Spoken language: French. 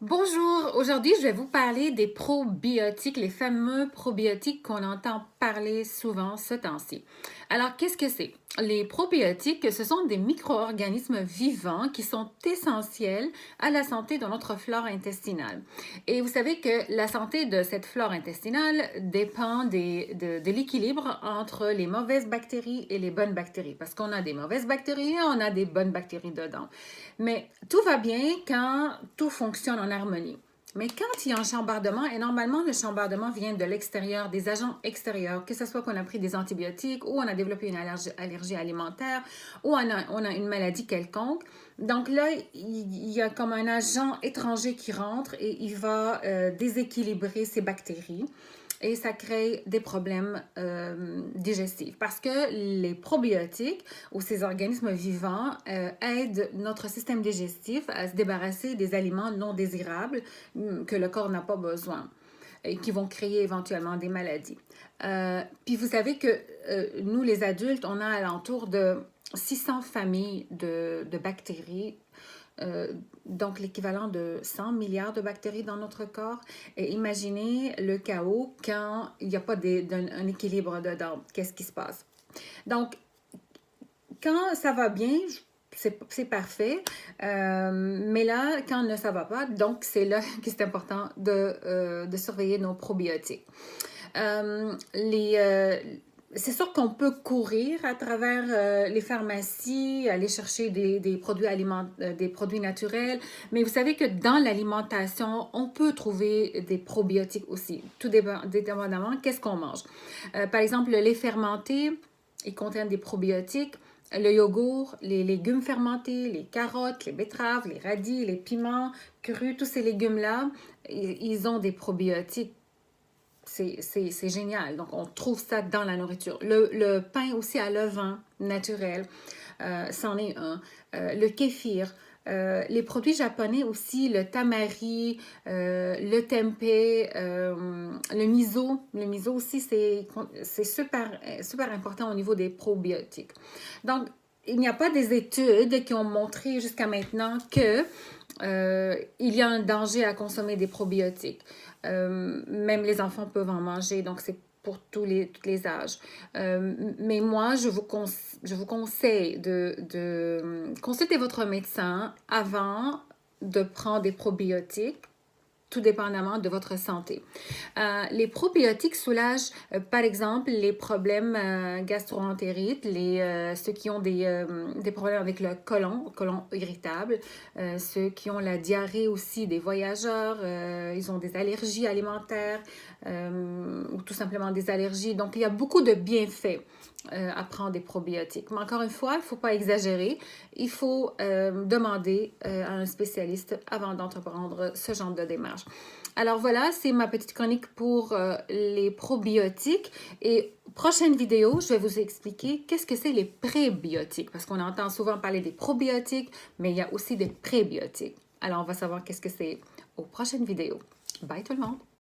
Bonjour, aujourd'hui je vais vous parler des probiotiques, les fameux probiotiques qu'on entend parler souvent ce temps-ci. Alors qu'est-ce que c'est? Les probiotiques, ce sont des micro-organismes vivants qui sont essentiels à la santé de notre flore intestinale. Et vous savez que la santé de cette flore intestinale dépend de l'équilibre entre les mauvaises bactéries et les bonnes bactéries, parce qu'on a des mauvaises bactéries et on a des bonnes bactéries dedans. Mais tout va bien quand tout fonctionne en harmonie. Mais quand il y a un chambardement, et normalement le chambardement vient de l'extérieur, des agents extérieurs, que ce soit qu'on a pris des antibiotiques ou on a développé une allergie alimentaire ou on a une maladie quelconque. Donc là, il y a comme un agent étranger qui rentre et il va déséquilibrer ces bactéries et ça crée des problèmes digestifs parce que les probiotiques ou ces organismes vivants aident notre système digestif à se débarrasser des aliments non désirables que le corps n'a pas besoin et qui vont créer éventuellement des maladies. Puis vous savez que nous, les adultes, on a alentour de 600 familles de bactéries, donc l'équivalent de 100 milliards de bactéries dans notre corps. Et imaginez le chaos quand il n'y a pas un équilibre dedans. Qu'est-ce qui se passe? Donc, quand ça va bien, c'est parfait. Mais là, quand ça va pas, donc c'est là que c'est important de surveiller nos probiotiques. C'est sûr qu'on peut courir à travers les pharmacies, aller chercher des produits des produits naturels, mais vous savez que dans l'alimentation, on peut trouver des probiotiques aussi, tout dépendamment qu'est-ce qu'on mange. Par exemple, le lait fermenté, il contient des probiotiques. Le yogourt, les légumes fermentés, les carottes, les betteraves, les radis, les piments crus, tous ces légumes-là, ils ont des probiotiques. C'est génial. Donc, on trouve ça dans la nourriture. Le pain aussi à levain naturel, c'en est un. Le kéfir. Les produits japonais aussi, le tamari, le tempeh, le miso. Le miso aussi, c'est super important au niveau des probiotiques. Donc, il n'y a pas des études qui ont montré jusqu'à maintenant que il y a un danger à consommer des probiotiques. Même les enfants peuvent en manger, donc c'est pour tous les âges. Mais moi, je vous conseille de consulter votre médecin avant de prendre des probiotiques, tout dépendamment de votre santé. Les probiotiques soulagent, par exemple, les problèmes gastro-entérites, ceux qui ont des problèmes avec le côlon irritable, ceux qui ont la diarrhée aussi, des voyageurs, ils ont des allergies alimentaires ou tout simplement des allergies. Donc, il y a beaucoup de bienfaits à prendre des probiotiques. Mais encore une fois, il ne faut pas exagérer. Il faut demander à un spécialiste avant d'entreprendre ce genre de démarche. Alors voilà, c'est ma petite chronique pour les probiotiques. Et prochaine vidéo, je vais vous expliquer qu'est-ce que c'est les prébiotiques. Parce qu'on entend souvent parler des probiotiques, mais il y a aussi des prébiotiques. Alors on va savoir qu'est-ce que c'est aux prochaines vidéos. Bye tout le monde!